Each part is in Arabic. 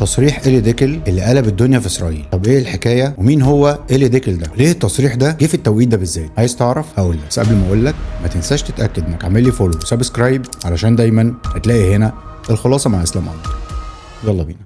تصريح إيلي ديكل اللي قلب الدنيا في اسرائيل. طب ايه الحكايه ومين هو إيلي ديكل ده؟ ليه التصريح ده جه في التوقيت ده بالذات؟ عايز تعرف؟ هقول لك، بس قبل ما اقول لك ما تنساش تتاكد انك عامل لي فولو وسبسكرايب علشان دايما هتلاقي هنا الخلاصه مع اسلام عمر. يلا بينا.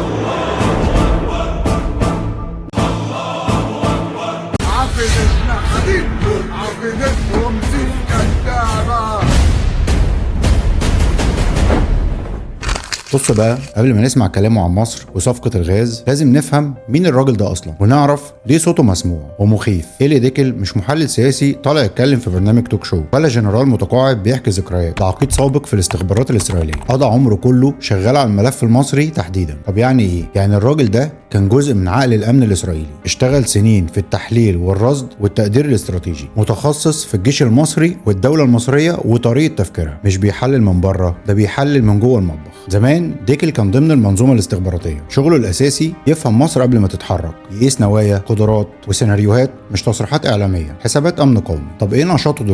بص بقى، قبل ما نسمع كلامه عن مصر وصفقة الغاز لازم نفهم مين الراجل ده أصلا ونعرف ليه صوته مسموع ومخيف. إيلي ديكل مش محلل سياسي طالع يتكلم في برنامج توك شو، ولا جنرال متقاعد بيحكي ذكريات. ده عقيد سابق في الاستخبارات الإسرائيلية، قضى عمره كله شغال على الملف المصري تحديدا. طب يعني إيه؟ يعني الراجل ده كان جزء من عقل الأمن الإسرائيلي، اشتغل سنين في التحليل والرصد والتقدير الاستراتيجي، متخصص في الجيش المصري والدولة المصرية وطريقة تفكيرها. مش بيحلل من بره، ده بيحلل من جوه المطبخ. زمان ديكل كان ضمن المنظومه الاستخباراتيه، شغله الاساسي يفهم مصر قبل ما تتحرك، يقيس نوايا، قدرات وسيناريوهات، مش تصريحات اعلاميه، حسابات امن قومي. طب ايه نشاطه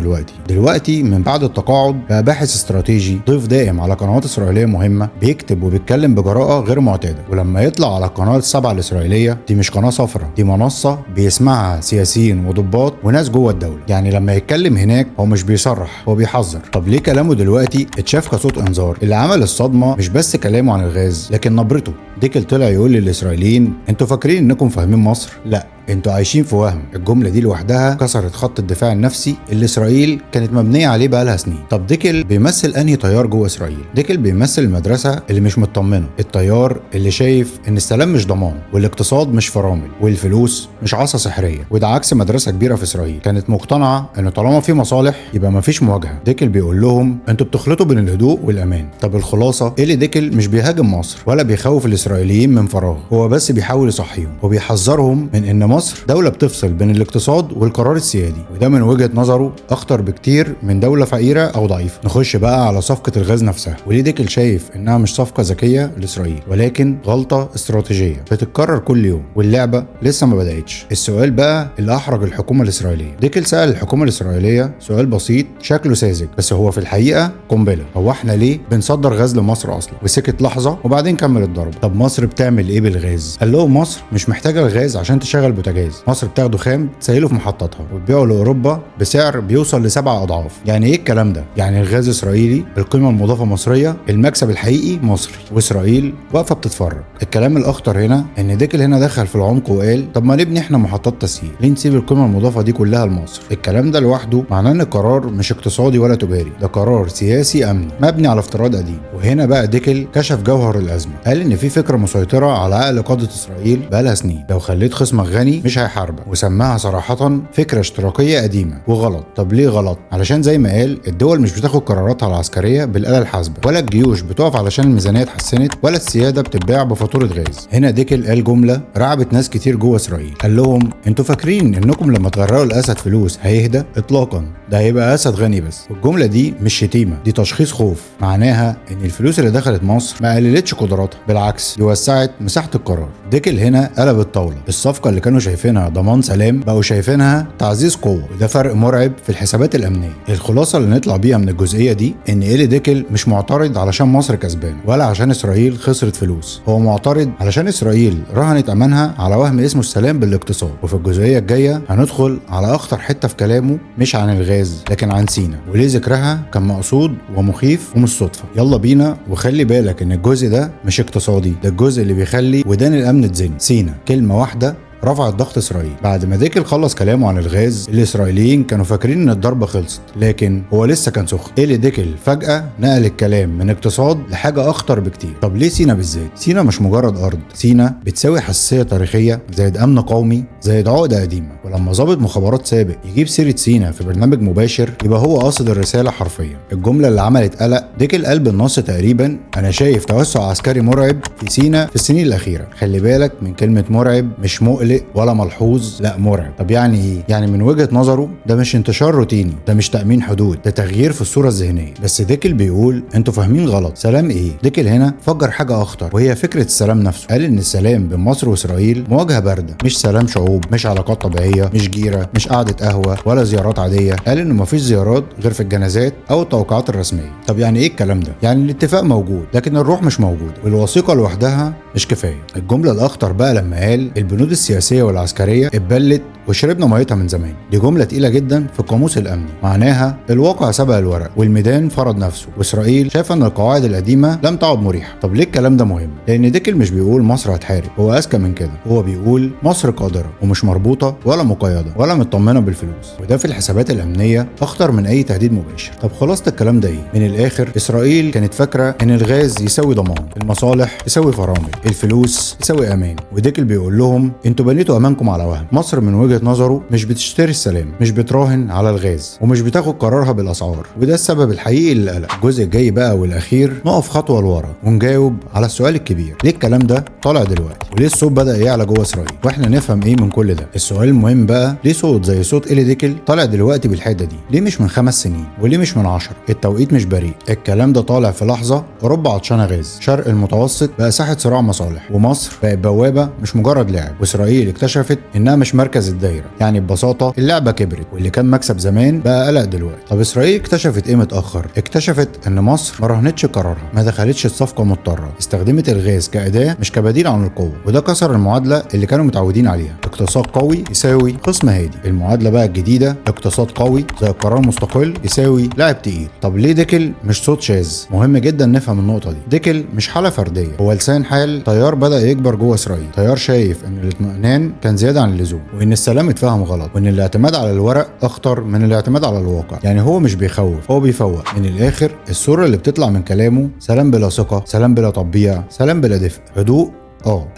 دلوقتي من بعد التقاعد؟ بقى باحث استراتيجي، ضيف دائم على قنوات اسرائيليه مهمه، بيكتب وبيتكلم بجراءه غير معتاده. ولما يطلع على القناه السبعه الاسرائيليه، دي مش قناه صفراء، دي منصه بيسمعها سياسيين وضباط وناس جوه الدوله. يعني لما يتكلم هناك هو مش بيصرح، هو بيحذر. طب ليه كلامه دلوقتي اتشاف كصوت انذار؟ اللي عمل الصدمه مش بس كلامه عن الغاز لكن نبرته. ديكل طلع يقول للإسرائيليين انتوا فاكرين انكم فاهمين مصر؟ لا، انتوا عايشين في وهم. الجملة دي لوحدها كسرت خط الدفاع النفسي اللي اسرائيل كانت مبنية عليه بقالها سنين. طب ديكل بيمثل انهي تيار جوه اسرائيل؟ ديكل بيمثل المدرسة اللي مش مطمنة، التيار اللي شايف ان السلام مش ضمان والاقتصاد مش فرامل والفلوس مش عصا سحرية. وده عكس مدرسة كبيرة في اسرائيل كانت مقتنعة ان طالما في مصالح يبقى مفيش مواجهة. ديكل بيقول لهم انتوا بتخلطوا بين الهدوء والامان. طب الخلاصة، إيلي ديكل مش بيهاجم مصر ولا بيخوف الاسرائيليين من فراغ، هو بس بيحاول يصحيهم وبيحذرهم من ان مصر دولة بتفصل بين الاقتصاد والقرار السيادي، وده من وجهة نظره اخطر بكتير من دولة فقيرة او ضعيفة. نخش بقى على صفقة الغاز نفسها، وليه ديكل شايف انها مش صفقة ذكية لاسرائيل ولكن غلطة استراتيجية بتتكرر كل يوم واللعبة لسه ما بدأتش. السؤال بقى اللي احرج الحكومة الاسرائيلية. ديكل سأل الحكومة الاسرائيلية سؤال بسيط شكله ساذج بس هو في الحقيقة قنبلة. هو احنا ليه بنصدر غاز لمصر اصلا؟ وسكت لحظة وبعدين كمل الضرب. طب مصر بتعمل ايه بالغاز؟ قال لهم مصر مش محتاجة الغاز عشان تشغل بوتاجاز، مصر بتاخده خام تسيله في محطاتها وتبيعه لاوروبا بسعر بيوصل ل7 اضعاف. يعني ايه الكلام ده؟ يعني الغاز اسرائيلي، القيمة المضافة مصرية، المكسب الحقيقي مصري، واسرائيل واقفة بتتفرج. الكلام الاخطر هنا ان ديكل هنا دخل في العمق وقال طب ما نبني احنا محطات تسييل، ليه نسيب القيمة المضافة دي كلها لمصر؟ الكلام ده لوحده معناه ان القرار مش اقتصادي ولا تجاري، ده قرار سياسي امني مبني على افتراض قديم. وهنا بقى ديكل كشف جوهر الازمة، قال ان في فكرة مسيطرة على عقل قادة اسرائيل بقالها سنين، لو خليت خصمك غني مش هيحاربك، وسماها صراحة فكرة اشتراكية قديمة وغلط. طب ليه غلط؟ علشان زي ما قال الدول مش بتاخد قراراتها العسكرية بالآلة الحاسبة، ولا الجيوش بتقف علشان الميزانية اتحسنت، ولا السيادة بتتباع بفاتورة غاز. هنا ديكل قال جملة رعبت ناس كتير جوه اسرائيل، قال لهم انتوا فاكرين انكم لما تغرقوا الاسد فلوس هيهدى؟ اطلاقا، ده هيبقى اسد غني بس. والجملة دي مش شتيمة، دي تشخيص خوف، معناها ان الفلوس اللي دخلت مصر ما قللتش قدراتها، بالعكس دي وسعت مساحة القرار. ديكل هنا قلب الطاولة، الصفقة اللي كانوا شايفينها ضمان سلام بقوا شايفينها تعزيز قوة، وده فرق مرعب في الحسابات الأمنية. الخلاصة اللي نطلع بيها من الجزئية دي إن إيلي ديكل مش معترض علشان مصر كسبان ولا عشان إسرائيل خسرت فلوس، هو معترض علشان إسرائيل رهنت أمانها على وهم اسمه السلام بالاقتصاد. وفي الجزئية الجاية هندخل على أخطر حتة في كلامه، مش عن الغاز لكن عن سينا، وليه ذكرها كان مقصود ومخيف ومش صدفة. يلا بينا، وخلي بالك إن الجزء ده مش اقتصادي، ده الجزء اللي بيخلي ودان الأمن تزن. سينا كلمة واحدة رفعت ضغط اسرائيل. بعد ما ديكل خلص كلامه عن الغاز، الاسرائيليين كانوا فاكرين ان الضربه خلصت، لكن هو لسه كان سخن. إيلي ديكل فجاه نقل الكلام من اقتصاد لحاجه اخطر بكتير. طب ليه سينا بالذات؟ سينا مش مجرد ارض، سينا بتساوي حساسيه تاريخيه زائد امن قومي زائد عقده قديمه. ولما ضابط مخابرات سابق يجيب سيره سينا في برنامج مباشر يبقى هو قاصد الرساله حرفيا. الجمله اللي عملت قلق، ديكل قلب النص تقريبا انا شايف توسع عسكري مرعب في سينا في السنين الاخيره. خلي بالك من كلمه مرعب، مش مقلق ولا ملحوظ، لا مرعب. طب يعني ايه؟ يعني من وجهة نظره ده مش انتشار روتيني، ده مش تأمين حدود، ده تغيير في الصورة الذهنية. بس ديكل بيقول انتوا فاهمين غلط. سلام ايه؟ ديكل هنا فجر حاجة اخطر وهي فكرة السلام نفسه. قال ان السلام بين مصر واسرائيل مواجهة باردة، مش سلام شعوب، مش علاقات طبيعية، مش جيرة، مش قعدة قهوة ولا زيارات عادية. قال انه مفيش زيارات غير في الجنازات او التوقيعات الرسمية. طب يعني ايه الكلام ده؟ يعني الاتفاق موجود لكن الروح مش موجود، والوثيقة لوحدها مش كفايه. الجمله الاخطر بقى لما قال البنود السياسيه والعسكريه اتبلت وشربنا ميتها من زمان. دي جمله تقيله جدا في القاموس الامني، معناها الواقع سبق الورق والميدان فرض نفسه، واسرائيل شايفه ان القواعد القديمه لم تعد مريحه. طب ليه الكلام ده مهم؟ لان ديكل مش بيقول مصر هتحارب، هو اذكى من كده، هو بيقول مصر قادره ومش مربوطه ولا مقيده ولا مطمنه بالفلوس، وده في الحسابات الامنيه اخطر من اي تهديد مباشر. طب خلاصه الكلام ده ايه؟ من الاخر اسرائيل كانت فاكره ان الغاز يساوي ضمان، المصالح يساوي فرامل، الفلوس يساوي امان، وديكل بيقول لهم انتوا بنيتوا امانكم على وهم. مصر من وجهه نظره مش بتشتري السلام، مش بتراهن على الغاز، ومش بتاخد قرارها بالاسعار، وده السبب الحقيقي للقلق. الجزء الجاي بقى والاخير نقف خطوه لورا ونجاوب على السؤال الكبير، ليه الكلام ده طالع دلوقتي؟ وليه الصوت بدا يعلى جوه اسرائيل؟ واحنا نفهم ايه من كل ده؟ السؤال المهم بقى، ليه صوت زي صوت إيلي ديكل طالع دلوقتي بالحده دي؟ ليه مش من 5 سنين؟ وليه مش من 10؟ التوقيت مش بريء، الكلام ده طالع في لحظه اوروبا عطشانه غاز، شرق المتوسط بقى ساحه صراع مصالح، ومصر بقت بوابه مش مجرد لاعب، واسرائيل اكتشفت انها مش مركز الدايره. يعني ببساطه اللعبه كبرت، واللي كان مكسب زمان بقى قلق دلوقتي. طب اسرائيل اكتشفت ايه متاخر؟ اكتشفت ان مصر ما رهنتش قرارها، ما دخلتش الصفقه مضطره، استخدمت الغاز كاداه مش كبديل عن القوه، وده كسر المعادله اللي كانوا متعودين عليها، اقتصاد قوي يساوي خصم هادي. المعادله بقى الجديده اقتصاد قوي زي قرار مستقل يساوي لاعب تقيل. طب ليه ديكل مش صوت شاذ؟ مهم جدا نفهم النقطه دي. ديكل مش حاله فرديه، هو لسان حال تيار بدا يكبر جوه اسرائيل، تيار شايف ان الاطمئنان كان زياده عن اللزوم، وان السلام اتفهم غلط، وان الاعتماد على الورق اخطر من الاعتماد على الواقع. يعني هو مش بيخوف، هو بيفوق. من الاخر الصوره اللي بتطلع من كلامه سلام بلا ثقه، سلام بلا تطبيع، سلام بلا دفء، هدوء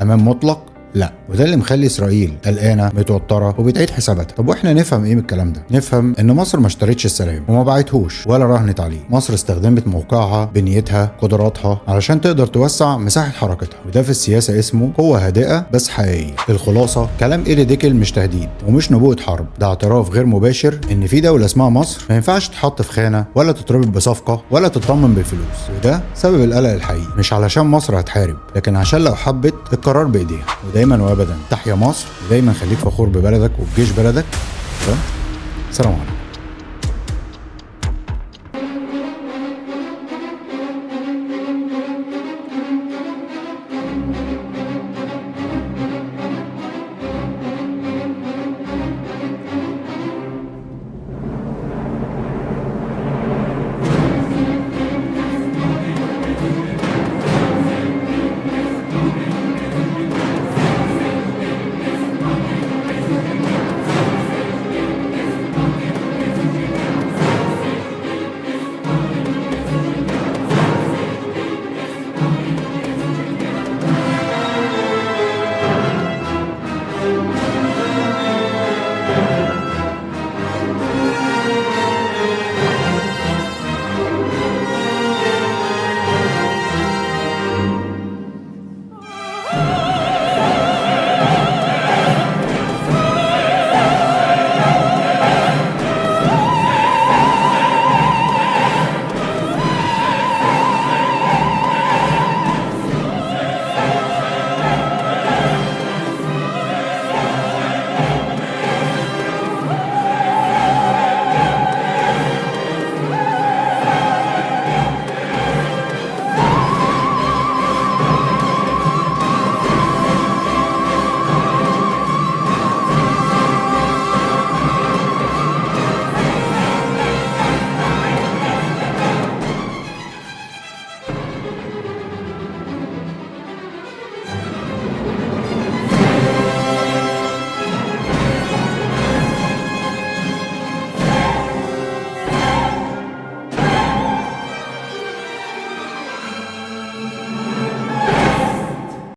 امان مطلق لا، وده اللي مخلي اسرائيل قلقانه متوتره وبتعيد حساباتها. طب واحنا نفهم ايه من الكلام ده؟ نفهم ان مصر ما اشترتش السلام وما باعتهوش ولا راهنت عليه. مصر استخدمت موقعها، بنيتها، قدراتها علشان تقدر توسع مساحه حركتها، وده في السياسه اسمه قوه هادئه بس حقيقيه. الخلاصه كلام إيلي ديكل مش تهديد ومش نبوءه حرب، ده اعتراف غير مباشر ان في دوله اسمها مصر ما ينفعش تتحط في خانه ولا تتربط بصفقه ولا تطمن بالفلوس، وده سبب القلق الحقيقي. مش علشان مصر هتحارب، لكن عشان لو حبت القرار بايديها. دايما وابدا تحيا مصر، ودايما خليك فخور ببلدك وبجيش بلدك. سلام عليكم.